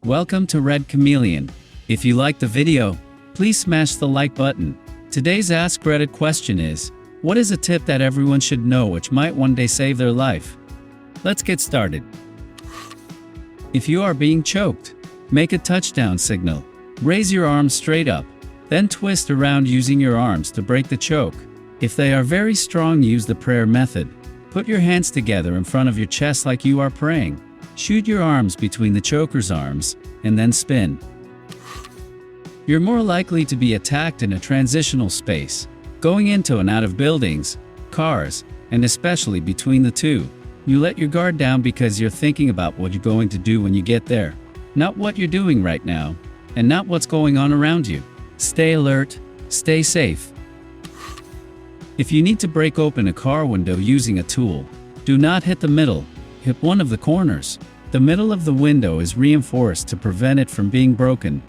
Welcome to Red Chameleon. If you liked the video, please smash the like button. Today's AskReddit question is, what is a tip that everyone should know which might one day save their life? Let's get started. If you are being choked, make a touchdown signal. Raise your arms straight up, then twist around using your arms to break the choke. If they are very strong, use the prayer method. Put your hands together in front of your chest like you are praying. Shoot your arms between the choker's arms, and then spin. You're more likely to be attacked in a transitional space, going into and out of buildings, cars, and especially between the two. You let your guard down because you're thinking about what you're going to do when you get there, not what you're doing right now, and not what's going on around you. Stay alert, stay safe. If you need to break open a car window using a tool, do not hit the middle, hit one of the corners. The middle of the window is reinforced to prevent it from being broken.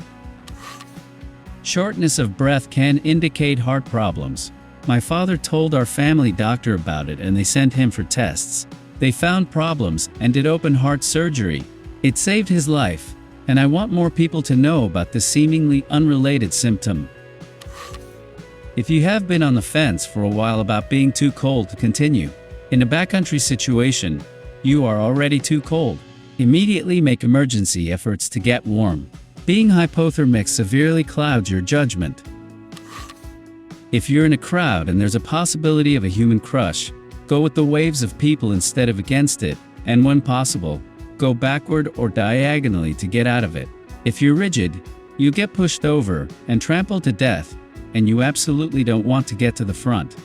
Shortness of breath can indicate heart problems. My father told our family doctor about it and they sent him for tests. They found problems and did open heart surgery. It saved his life, and I want more people to know about this seemingly unrelated symptom. If you have been on the fence for a while about being too cold to continue, in a backcountry situation, you are already too cold. Immediately make emergency efforts to get warm. Being hypothermic severely clouds your judgment. If you're in a crowd and there's a possibility of a human crush, go with the waves of people instead of against it, and when possible, go backward or diagonally to get out of it. If you're rigid, you get pushed over and trampled to death, and you absolutely don't want to get to the front.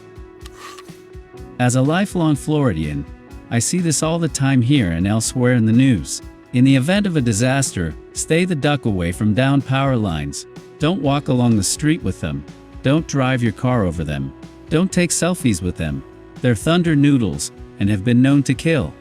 As a lifelong Floridian, I see this all the time here and elsewhere in the news. In the event of a disaster, stay the duck away from downed power lines. Don't walk along the street with them. Don't drive your car over them. Don't take selfies with them. They're thunder noodles and have been known to kill.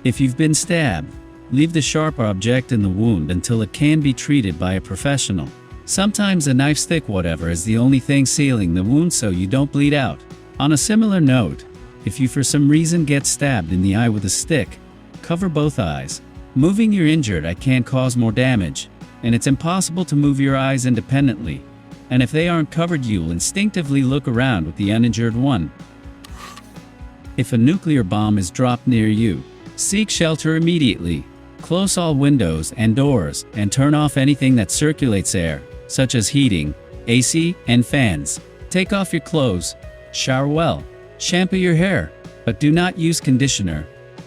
If you've been stabbed, leave the sharp object in the wound until it can be treated by a professional. Sometimes a knife stick whatever is the only thing sealing the wound so you don't bleed out. On a similar note, if you for some reason get stabbed in the eye with a stick, cover both eyes. Moving your injured eye can cause more damage, and it's impossible to move your eyes independently. And if they aren't covered, you'll instinctively look around with the uninjured one. If a nuclear bomb is dropped near you, seek shelter immediately. Close all windows and doors and turn off anything that circulates air, such as heating, AC, and fans. Take off your clothes, shower well, shampoo your hair, but do not use conditioner,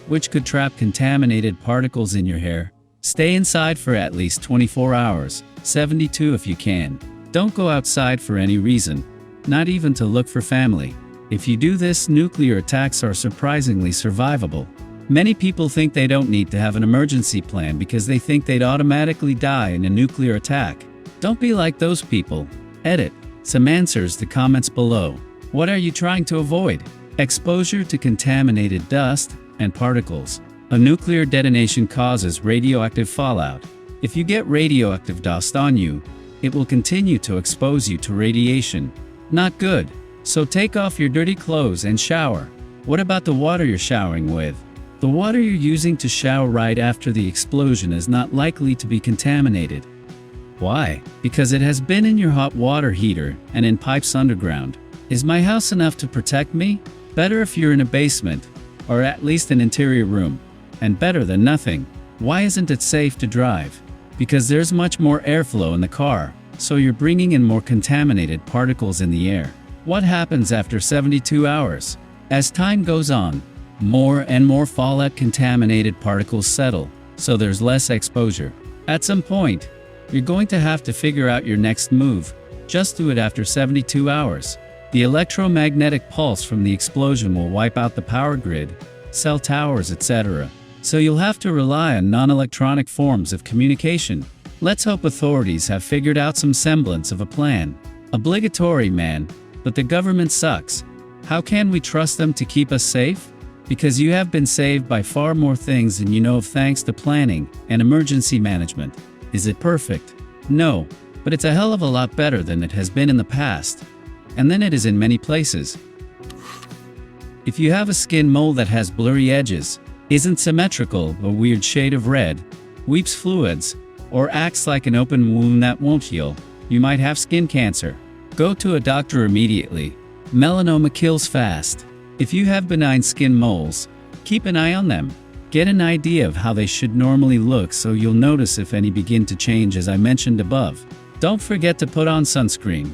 which could trap contaminated particles in your hair. Stay inside for at least 24 hours, 72 if you can. Don't go outside for any reason, not even to look for family. If you do this, nuclear attacks are surprisingly survivable. Many people think they don't need to have an emergency plan because they think they'd automatically die in a nuclear attack. Don't be like those people. Edit some answers to comments below. What are you trying to avoid? Exposure to contaminated dust and particles. A nuclear detonation causes radioactive fallout. If you get radioactive dust on you, it will continue to expose you to radiation. Not good. So take off your dirty clothes and shower. What about the water you're showering with? The water you're using to shower right after the explosion is not likely to be contaminated. Why? Because it has been in your hot water heater and in pipes underground. Is my house enough to protect me? Better if you're in a basement, or at least an interior room. And better than nothing. Why isn't it safe to drive? Because there's much more airflow in the car, so you're bringing in more contaminated particles in the air. What happens after 72 hours? As time goes on, more and more fallout contaminated particles settle, so there's less exposure. At some point, you're going to have to figure out your next move. Just do it after 72 hours. The electromagnetic pulse from the explosion will wipe out the power grid, cell towers, etc. So you'll have to rely on non-electronic forms of communication. Let's hope authorities have figured out some semblance of a plan. Obligatory, man, but the government sucks. How can we trust them to keep us safe? Because you have been saved by far more things than you know of thanks to planning and emergency management. Is it perfect? No, but it's a hell of a lot better than it has been in the past. And then it is in many places. If you have a skin mole that has blurry edges, isn't symmetrical, a weird shade of red, weeps fluids, or acts like an open wound that won't heal, you might have skin cancer. Go to a doctor immediately. Melanoma kills fast. If you have benign skin moles, keep an eye on them. Get an idea of how they should normally look so you'll notice if any begin to change as I mentioned above. Don't forget to put on sunscreen.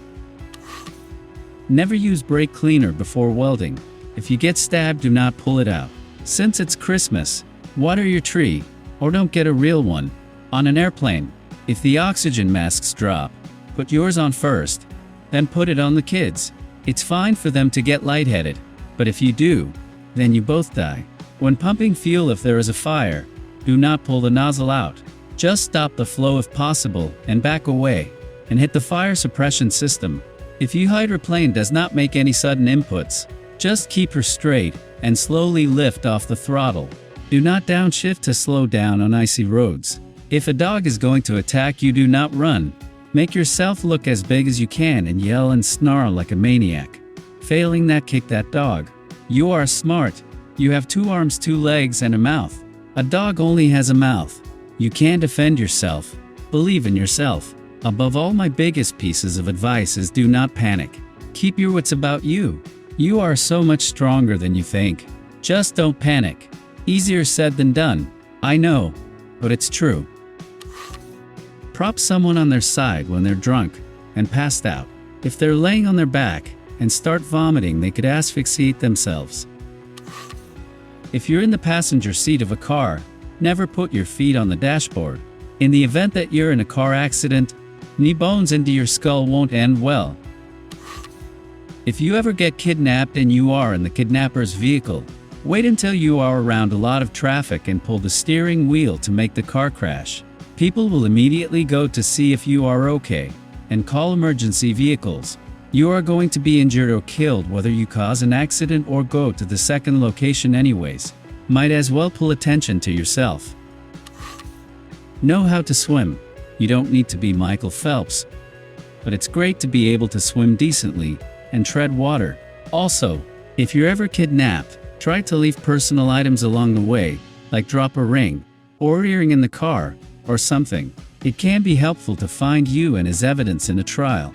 Never use brake cleaner before welding. If you get stabbed, do not pull it out. Since it's Christmas, water your tree, or don't get a real one. On an airplane, if the oxygen masks drop, put yours on first, then put it on the kids. It's fine for them to get lightheaded, but if you do, then you both die. When pumping fuel, if there is a fire, do not pull the nozzle out. Just stop the flow if possible and back away, and hit the fire suppression system. If your hydroplane does not make any sudden inputs, just keep her straight and slowly lift off the throttle. Do not downshift to slow down on icy roads. If a dog is going to attack you, do not run. Make yourself look as big as you can and yell and snarl like a maniac. Failing that, kick that dog. You are smart. You have 2 arms, 2 legs, and a mouth. A dog only has a mouth. You can defend yourself. Believe in yourself. Above all, my biggest pieces of advice is do not panic. Keep your wits about you. You are so much stronger than you think. Just don't panic. Easier said than done. I know, but it's true. Prop someone on their side when they're drunk and passed out. If they're laying on their back and start vomiting, they could asphyxiate themselves. If you're in the passenger seat of a car, never put your feet on the dashboard. In the event that you're in a car accident, knee bones into your skull won't end well. If you ever get kidnapped and you are in the kidnapper's vehicle, wait until you are around a lot of traffic and pull the steering wheel to make the car crash. People will immediately go to see if you are okay and call emergency vehicles. You are going to be injured or killed whether you cause an accident or go to the second location anyways. Might as well pull attention to yourself. Know how to swim. You don't need to be Michael Phelps, but it's great to be able to swim decently and tread water. Also, if you're ever kidnapped, try to leave personal items along the way, like drop a ring or earring in the car or something. It can be helpful to find you and as evidence in a trial.